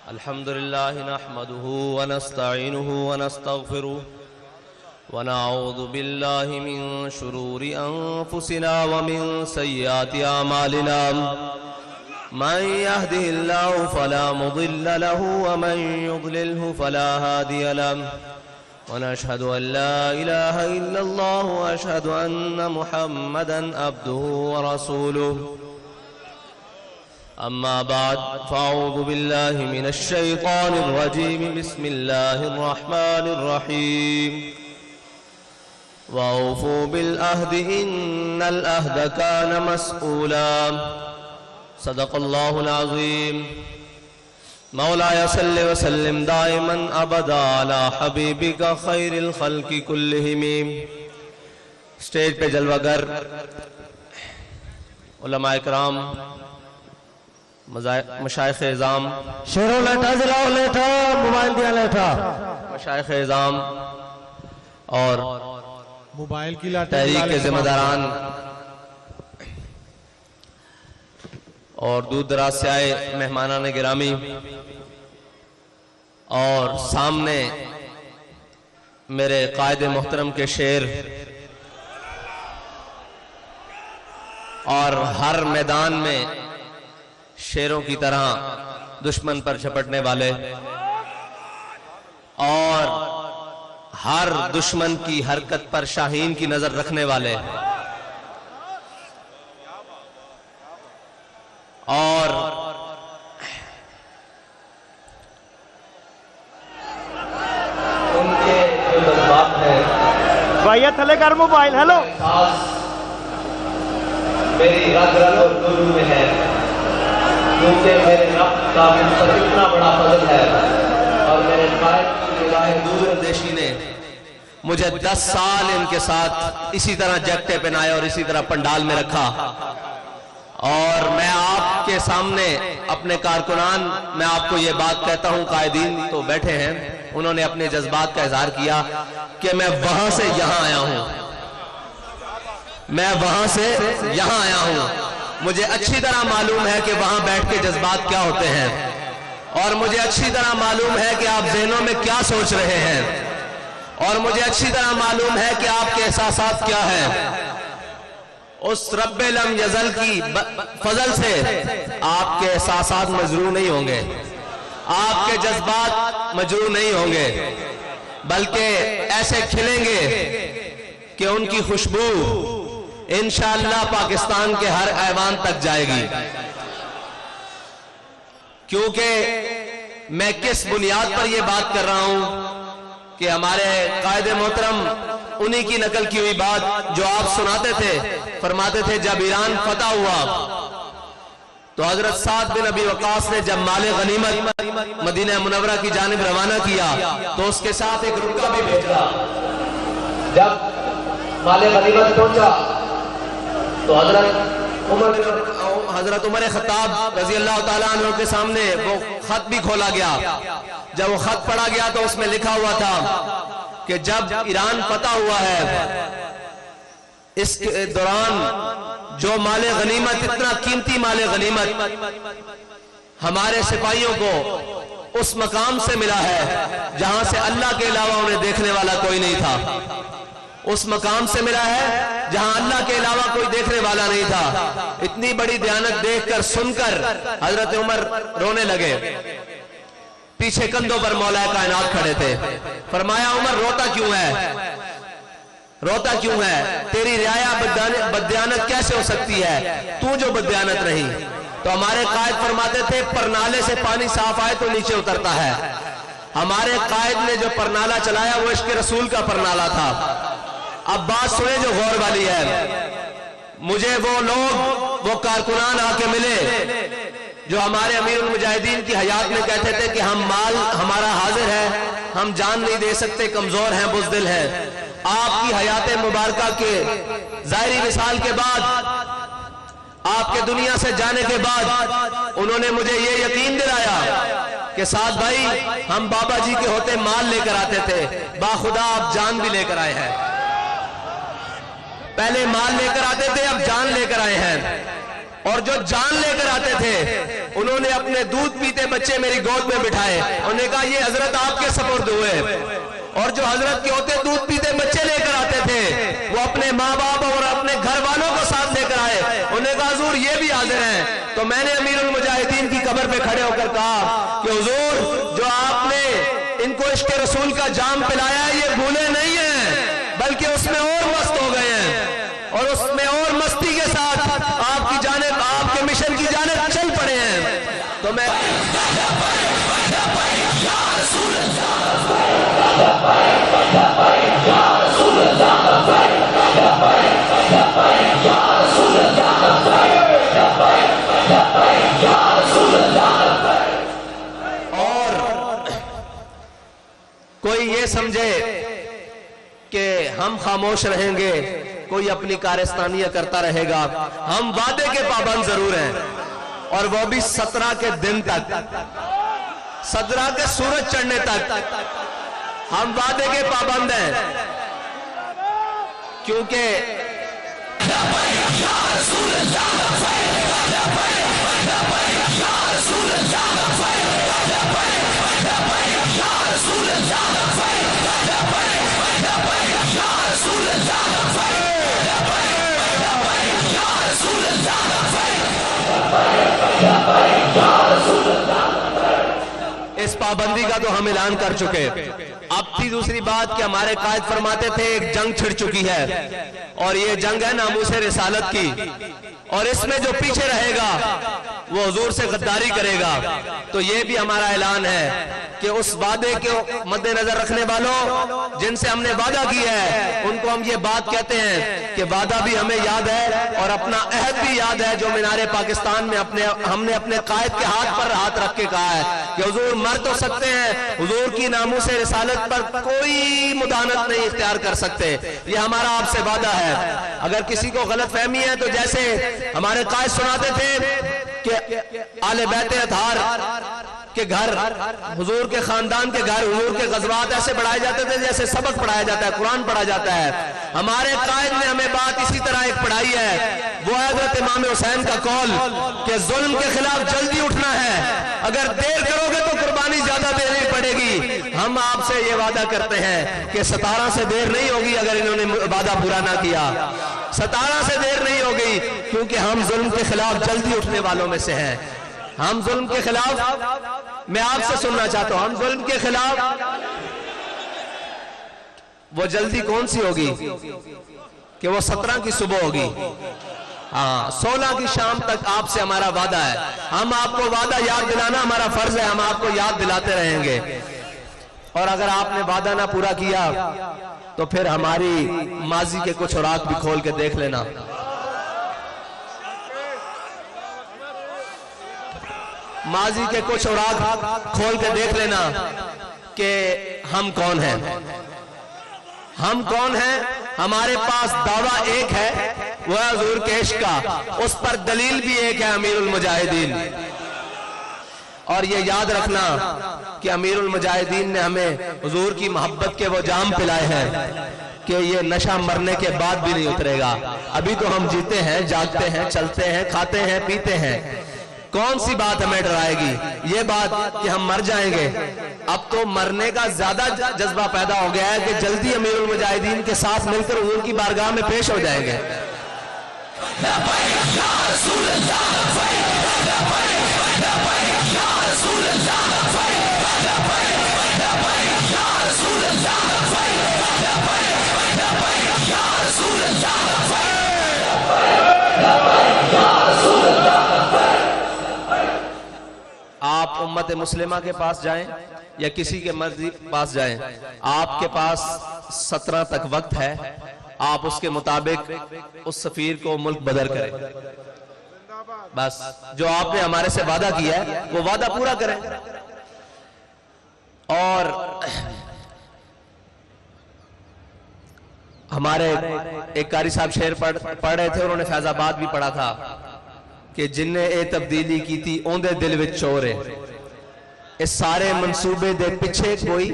الحمدللہ نحمده ونستعینه ونستغفره ونعوذ باللہ من شرور انفسنا ومن سیئات اعمالنا من يهده الله فلا مضل له ومن يضلله فلا هادي له ونشهد أن لا إله إلا الله وأشهد أن محمدا عبده ورسوله أما بعد فأعوذ بالله من الشيطان الرجيم بسم الله الرحمن الرحيم وأوفوا بالعهد إن العهد كان مسؤولا صدق الله العظيم مولاي صل وسلم دائما ابدا على حبيبك خير الخلق كلهم. سٹیج پہ جلوہ گر علماء اکرام، مشائخ اعظام، شیروں لیٹھا ضلعوں لیٹھا موبائل دیا لیٹھا، مشائخ اعظام اور موبائل کی لاٹھی تحریک کے ذمہ داران اور دور دراز سے آئے مہمانان گرامی، اور سامنے میرے قائد محترم کے شعر، اور ہر میدان میں شیروں کی طرح دشمن پر جھپٹنے والے اور ہر دشمن کی حرکت پر شاہین کی نظر رکھنے والے، اور ان کے جو جذبات ہیں بھائیہ تھلے کر موبائل، ہیلو، میری رگ رگ اور دل میں ہے، کیونکہ میرے رب کا مجھ پر اتنا بڑا فضل ہے، اور میرے قائد کی نگاہ دور اندیشی نے مجھے 10 سال ان کے ساتھ اسی طرح جیکٹیں پہنائے اور اسی طرح پنڈال میں رکھا. اور میں آپ کے سامنے اپنے کارکنان، میں آپ کو یہ بات کہتا ہوں، قائدین تو بیٹھے ہیں، انہوں نے اپنے جذبات کا اظہار کیا کہ میں وہاں سے یہاں آیا ہوں، میں وہاں سے یہاں آیا ہوں. مجھے اچھی طرح معلوم ہے کہ وہاں بیٹھ کے جذبات کیا ہوتے ہیں، اور مجھے اچھی طرح معلوم ہے کہ آپ ذہنوں میں کیا سوچ رہے ہیں، اور مجھے اچھی طرح معلوم ہے کہ آپ کے احساسات کیا ہیں. اس رب لم یزل کی فضل سے آپ کے احساسات مجروح نہیں ہوں گے، آپ کے جذبات مجروح نہیں ہوں گے، بلکہ ایسے کھلیں گے کہ ان کی خوشبو انشاءاللہ پاکستان کے ہر ایوان تک جائے گی. کیونکہ میں کس بنیاد پر یہ بات کر رہا ہوں کہ ہمارے قائد محترم انہی کی نقل کی ہوئی بات جو آپ سناتے تھے، فرماتے تھے جب ایران فتح ہوا تو حضرت سعد بن ابی وقاص نے جب مال غنیمت مدینہ منورہ کی جانب روانہ کیا تو اس کے ساتھ ایک رکا بھی بھیجا. جب مال غنیمت پہنچا تو حضرت عمر خطاب رضی اللہ تعالیٰ عنہ کے سامنے وہ خط بھی کھولا گیا. جب وہ خط پڑھا گیا تو اس میں لکھا ہوا تھا کہ جب ایران فتح ہوا ہے اس کے دوران جو مال غنیمت، اتنا قیمتی مال غنیمت ہمارے سپاہیوں کو اس مقام سے ملا ہے جہاں سے اللہ کے علاوہ انہیں دیکھنے والا کوئی نہیں تھا، اس مقام سے ملا ہے جہاں اللہ کے علاوہ کوئی دیکھنے والا نہیں تھا. اتنی بڑی دیانت دیکھ کر سن کر حضرت عمر رونے لگے. پیچھے کندھوں پر مولا کائنات کھڑے تھے. فرمایا عمر روتا کیوں ہے، روتا کیوں ہے، تیری رعایا بددیانت کیسے ہو سکتی ہے، تو جو بددیانت رہی. تو ہمارے قائد فرماتے تھے پرنالے سے پانی صاف آئے تو نیچے اترتا ہے. ہمارے قائد نے جو پرنالہ چلایا وہ عشق رسول کا پرنالہ تھا. اب بات سنیں جو غور والی ہے. مجھے وہ لوگ، وہ کارکنان آ کے ملے جو ہمارے امیر المجاہدین کی حیات میں کہتے تھے کہ ہم مال ہمارا حاضر ہے، ہم جان نہیں دے سکتے، کمزور ہیں، بزدل ہیں. آپ کی حیات مبارکہ کے ظاہری وصال کے بعد، آپ کے دنیا سے جانے کے بعد انہوں نے مجھے یہ یقین دلایا کہ سعد بھائی ہم بابا جی کے ہوتے مال لے کر آتے تھے، باخدا آپ جان بھی لے کر آئے ہیں. پہلے مال لے کر آتے تھے، اب جان لے کر آئے ہیں، اور جو جان لے کر آتے تھے انہوں نے اپنے دودھ پیتے بچے میری گود میں بٹھائے، انہوں نے کہا یہ حضرت آپ کے سپرد ہوئے، اور جو حضرت کے ہوتے دودھ پیتے بچے لے کر آتے تھے وہ اپنے ماں باپ اور اپنے گھر والوں کو ساتھ لے کر آئے، انہوں نے کہا حضور یہ بھی حاضر ہیں۔ تو میں نے امیر المجاہدین کی قبر پہ کھڑے ہو کر کہا کہ حضور جو آپ نے ان کو عشق رسول کا جام پلایا ہے یہ بھولے نہیں ہیں، بلکہ اس میں اور مست ہو گئے ہیں، اور اس میں اور مستی کے ساتھ آپ کی جانب، آپ کے مشن کی جانب چل پڑے ہیں۔ تو میں اور کوئی یہ سمجھے کہ ہم خاموش رہیں گے، کوئی اپنی کارستانیہ کرتا رہے گا، ہم وعدے کے پابند ضرور ہیں، اور وہ بھی 17 کے دن تک، 17 کے سورج چڑھنے تک ہم وعدے کے پابند ہیں، کیونکہ اس پابندی کا تو ہم اعلان کر چکے۔ اب تھی دوسری بات کہ ہمارے قائد فرماتے تھے ایک جنگ چھڑ چکی ہے، اور یہ جنگ ہے ناموس رسالت کی، اور اس میں جو پیچھے رہے گا وہ حضور سے غداری کرے گا۔ تو یہ بھی ہمارا اعلان ہے کہ اس وعدے کے مد نظر رکھنے والوں جن سے ہم نے وعدہ کیا ہے ان کو ہم یہ بات کہتے ہیں کہ وعدہ بھی ہمیں یاد ہے اور اپنا عہد بھی یاد ہے جو مینار پاکستان میں ہم نے اپنے قائد کے ہاتھ پر ہاتھ رکھ کے کہا ہے کہ حضور مر تو سکتے ہیں، حضور کی ناموس رسالت پر کوئی مداہنت نہیں اختیار کر سکتے، یہ ہمارا آپ سے وعدہ ہے۔ اگر کسی کو غلط فہمی ہے تو جیسے ہمارے قائد سناتے تھے کہ آل بیت اطہار کے گھر، حضور کے خاندان کے گھر، حضور کے غزوات ایسے پڑھائے جاتے تھے جیسے سبق پڑھایا جاتا ہے، قرآن پڑھا جاتا ہے۔ ہمارے قائد نے ہمیں بات اسی طرح ایک پڑھائی ہے، وہ حضرت امام حسین کا قول کہ ظلم کے خلاف جلدی اٹھنا ہے، اگر دیر کرو گے تو قربانی زیادہ دینی پڑے گی۔ ہم آپ سے یہ وعدہ کرتے ہیں کہ 17 سے دیر نہیں ہوگی اگر انہوں نے وعدہ پورا نہ کیا، 17 سے دیر نہیں ہوگی، کیونکہ ہم ظلم کے خلاف جلدی اٹھنے والوں میں سے ہیں۔ ہم ظلم کے خلاف، میں آپ سے سننا چاہتا ہوں، ہم ظلم کے خلاف، وہ جلدی کون سی ہوگی کہ وہ 17 کی صبح ہوگی، 16 کی شام تک آپ سے ہمارا وعدہ ہے۔ ہم آپ کو وعدہ یاد دلانا ہمارا فرض ہے، ہم آپ کو یاد دلاتے رہیں گے، اور اگر آپ نے وعدہ نہ پورا کیا تو پھر ہماری ماضی کے کچھ اوراق بھی کھول کے دیکھ لینا۔ ماضی کے کچھ اوراق کھول کے دیکھ لینا کہ ہم کون ہیں، ہم کون ہیں۔ ہمارے پاس دعویٰ ایک ہے، وہ ہے حضور کے عشق کا، اس پر دلیل بھی ایک ہے امیر المجاہدین۔ اور یہ یاد رکھنا کہ امیر المجاہدین نے ہمیں حضور کی محبت کے وہ جام پلائے ہیں کہ یہ نشہ مرنے کے بعد بھی نہیں اترے گا۔ ابھی تو ہم جیتے ہیں، جاگتے ہیں، چلتے ہیں، کھاتے ہیں، پیتے ہیں، کون سی بات ہمیں ڈرائے گی؟ یہ بات کہ ہم مر جائیں گے۔ اب تو مرنے کا زیادہ جذبہ پیدا ہو گیا ہے کہ جلدی امیر المجاہدین کے ساتھ مل کر حضور کی بارگاہ میں پیش ہو جائیں گے۔ آپ امت مسلمہ کے پاس جائیں یا کسی کے مرضی پاس جائیں، آپ کے پاس 17 تک وقت ہے، آپ اس کے مطابق اس سفیر کو ملک بدر کریں۔ بس جو آپ نے ہمارے سے وعدہ کیا ہے وہ وعدہ پورا کریں۔ اور ہمارے ایک قاری صاحب شعر پڑھ رہے تھے، انہوں نے فیض آباد بھی پڑھا تھا کہ جن نے اے تبدیلی کی تھی اوندے دل وچ چورے، اس سارے منصوبے دے پیچھے کوئی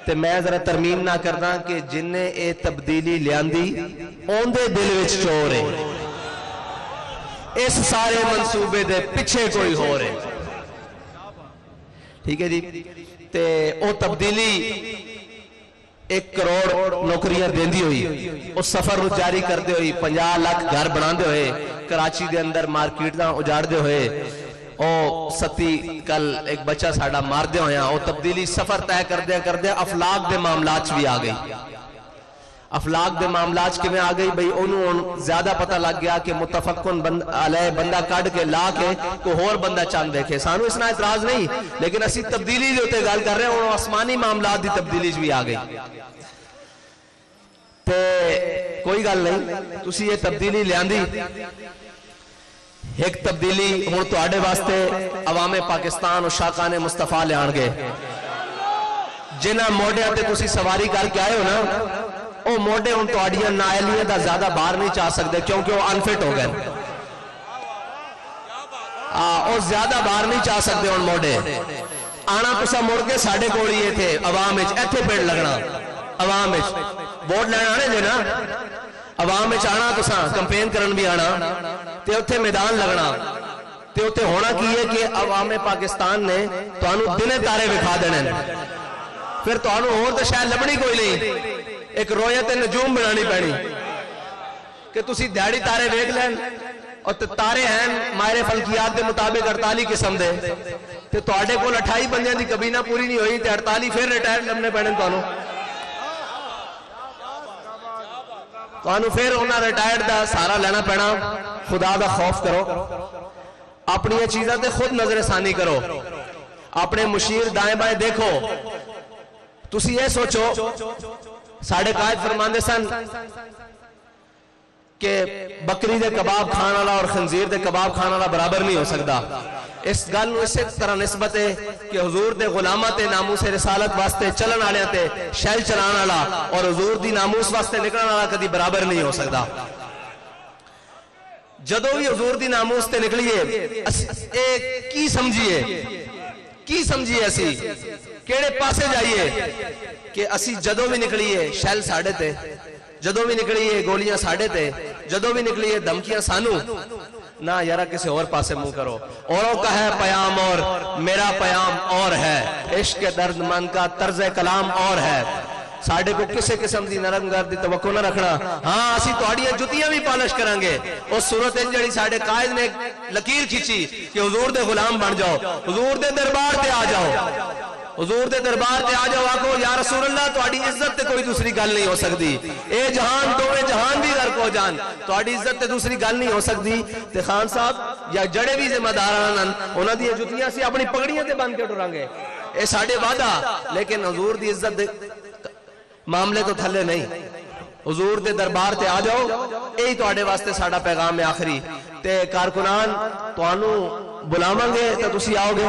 تے میں ذرا ترمیم نہ کرنا کہ جن نے اے تبدیلی لیاندی اوندے دل وچ چور ہے، اس سارے منصوبے دے پیچھے کوئی ہو رہے، ٹھیک ہے جی۔ تے او تبدیلی 1 کروڑ نوکریاں دیندی ہوئی، اس سفر نو جاری کردے ہوئی، 50 لاکھ گھر بناندے ہوئے، کراچی دے اندر مارکیٹاں اجاڑدے ہوئے، او ستی کل ایک بچہ ساڑا مار دے ہویا، او تبدیلی سفر طے کردے افلاق دے معاملات بھی آ گئی۔ افلاق دے معاملات کے میں آ گئی بھئی انہوں زیادہ پتہ لگ گیا کہ متفقن علیہ بندہ کاٹ کے لا کے کوئی اور بندہ چاند دیکھے، سانو اس نہ اعتراض نہیں، لیکن اسی تبدیلی جو تے گال کر رہے ہیں انہوں آسمانی معاملات دی تبدیلی بھی آ گئی۔ تے کوئی گال نہیں، تسی یہ تبدیلی لیاندی، ایک تبدیلی ہوں تو آڑے واسطے عوام پاکستان اور شاقان مصطفیٰ لے آنگے، جنہ موڑے آتے تسی سواری کر کے آئے ہو نا، او موڑے ان تو آڑیاں نائلیاں دا زیادہ باہر نہیں چاہ سکتے کیونکہ وہ انفٹ ہو گئے، او زیادہ باہر نہیں چاہ سکتے ان موڑے آنا تسا موڑ کے ساڑھے کوڑیے تھے عوام اچھ ایتھے پیڑ لگنا، عوام اچھ ووٹ لینا آنے جو نا، عوام اچھ آنا تسا کمپین کرن بھی آنا، تے اتھے میدان لگنا، تے اتھے ہونا کی ہے کہ عوام پاکستان نے تو آنو دنے تارے بکھا دینے، پھر تو آنو ہو تو شاید لبنی کوئی نہیں، ایک رویت نجوم بنانی پڑی کہ تسی دیڑی تارے بیگ لین، اور تارے ہیں ماہر فلکیات دے مطابق 48 قسم دے، تے تو آڑے کو 28 بندیاں دی کبینہ پوری نہیں ہوئی، تے 48 پھر ریٹائر لبنے پڑھیں تو آنو پھر ہونا ریٹائرڈ دا سارا لینا پینا، خدا دا خوف کرو، اپنی یہ چیزیں تے خود نظر ثانی کرو، اپنے مشیر دائیں بائیں دیکھو، تسی یہ سوچو، ساڑھے قائد فرماندے سن کہ بکری دے کباب کھانا والا اور خنزیر دے کباب کھانا والا برابر نہیں ہو سکتا، اس گل نو اسی طرح نسبت ہے کہ حضور دے غلامہ تے ناموس رسالت واسطے چلن آلے تے شیل چلان والا اور حضور دی ناموس واسطے نکلن والا کدی برابر نہیں ہو سکتا۔ جدو بھی حضور دی ناموس تے نکلیے کی سمجھیے اسی کیڑے پاسے جائیے کہ اسی جدو بھی نکلیے شیل ساڑھے تے، جدو بھی نکلیے گولیاں ساڑھے تے، جدو بھی نکلیے دھمکیاں سانو نہ یارہ کسی اور پاسے منہ کرو، اوروں کا ہے پیام اور میرا پیام اور ہے، عشق درد مند کا طرز کلام اور ہے، ساڑھے کو کسے قسم دی نرم گردی توقع نہ رکھنا، ہاں اسی توڑیاں جتیاں بھی پالش کرانگے، اس صورت انجڑی ساڑھے قائد نے لکیر کھچی کہ حضور دے غلام بن جاؤ، حضور دے دربار تے آ جاؤ، حضور دے دربار تے آ جاؤ، آکو یا رسول اللہ تو آڑی عزت تے کوئی دوسری گل نہیں ہو سکتی، اے جہان دوے جہان بھی غرق ہو جان تو آڑی عزت تے دوسری گل نہیں ہو سکتی، تے خان صاحب یا جڑے بھی ذمہ داران انہاں دی جتیاں سی اپنی پگڑیاں تے بند کے ٹرانگے، اے ساڑھے وعدہ، لیکن حضور دی عزت دے معاملے تو تھلے نہیں، حضور دے دربار تے آ جاؤ، یہی تو آڑے واسطے ساڑھا پیغام آخری، تے کارکنان تو آنو بلاواں گے تو تسی آؤ گے،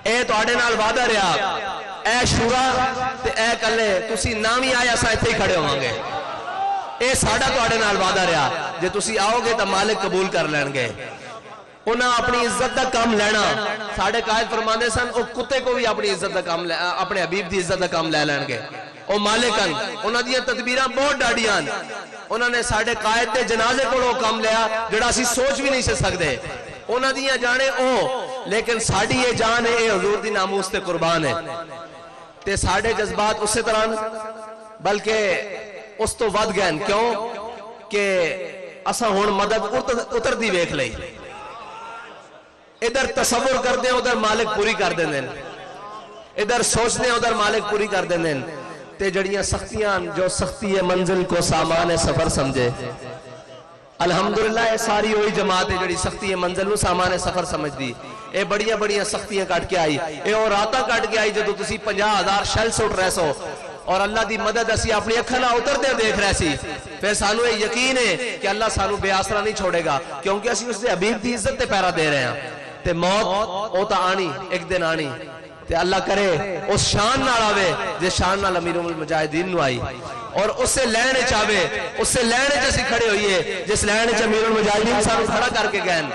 اے تو آڑے نال وعدہ رہا، اے شورا تے اے کلے تسی نامی آیا سا ایتھے ہی کھڑے ہوواں گے، اے ساڑھا تو آڑے نال وعدہ رہا، جے تسی آؤ گے تو مالک قبول کر لین گے، انہاں اپنی عزت دا کام لینا، ساڑھے قائد فرماندے سن او کتے کو بھی اپنی عزت دا کام اپنے حبیب دی عزت دا کام لے لین گے، او مالکن انہاں دی تدبیراں بہت ڈاڑیاں، انہاں نے ساڑھے قائد دے جنازے کو لو کام لیا جڑا اسی سوچ بھی نہیں سکتے، انہاں دیاں جانے او، لیکن ساڑھی یہ جان ہے اے حضور دی ناموس تے قربان ہے، تے ساڑھے جذبات اس سے طرح بلکہ اس تو ود گئن، کیوں کہ اساں ہون مدد اتر دی ویکھ لئی، ادھر تصور کر دیں ادھر مالک پوری کر دیں دیں، ادھر سوچ دیں ادھر مالک پوری کر دیں دیں، تے جڑیاں سختیاں جو سختی منزل کو سامان سفر سمجھے، الحمدللہ اے ساری ہوئی جماعت ہے جڑی سختی منزل کو سامان سفر سمجھ دی، اے بڑیاں بڑیاں سختیاں کٹ کے آئی، اے اور راتاں کٹ کے آئی جدو تسی 50,000 شل سوٹ رہ سو، اور اللہ دی مدد اسی اپنی اکھنا اتر دے دیکھ رہے سی، پھر سانو یہ یقین ہے کہ اللہ سانو بے آسرا نہیں چھوڑے گا، کیونکہ اسی اس دے حبیب دی عزت تے پیرا دے رہے ہیں، تے موت او تا آنی ایک دن آنی، تے اللہ کرے اس شان نال آوے جس شان نال امیر المجاہدین نو آئی، اور اس سے لینے چاہوے، اس سے لینے جیسی کھڑے ہوئیے جس لینے چاہ امیر المجاہدین سانو کھڑا کر کے گئن،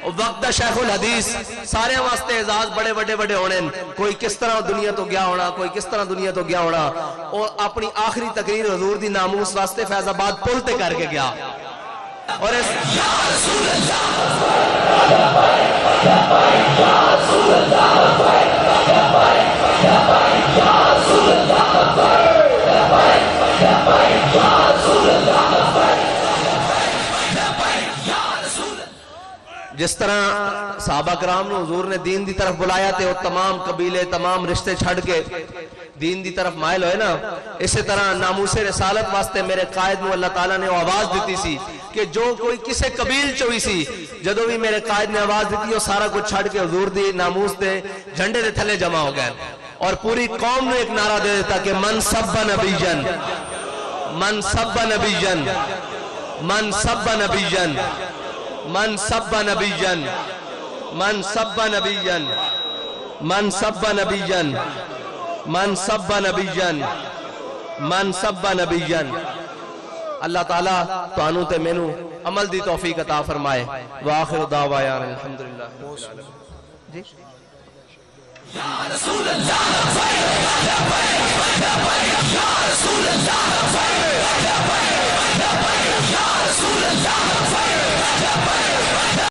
وقت شیخ الحدیث سارے واسطے اعزاز بڑے بڑے بڑے ہونے کوئی کس طرح دنیا تو گیا ہونا کوئی کس طرح دنیا تو گیا ہونا اور اپنی آخری تقریر حضور دی ناموس واسطے فیض آباد پل تے کر کے گیا اور اس یا رسول جس طرح صحابہ کرام نے حضور نے دین دی طرف بلایا تھے وہ تمام قبیلے تمام رشتے چھڑ کے دین دی طرف مائل ہوئے نا اسی طرح ناموس رسالت واسطے میرے قائد میں اللہ تعالیٰ نے وہ آواز دیتی سی کہ جو کوئی کسے قبیل چوئی سی جدو بھی میرے قائد نے آواز دیتی وہ سارا کچھ چھڑ کے حضور دی ناموس دے جھنڈے دے تھلے جمع ہو گئے اور پوری قوم نے ایک نعرہ دے دیتا کہ من سب نبیجن من سب نبیجن من سب نبیجن من سب نبیجن من سب نبیجن من سب نبیجن من سب نبیجن من سب نبیجن اللہ تعالیٰ تو انو تے مینو عمل دی توفیق عطا فرمائے وآخر دعوایان الحمدللہ جی یا رسول اللہ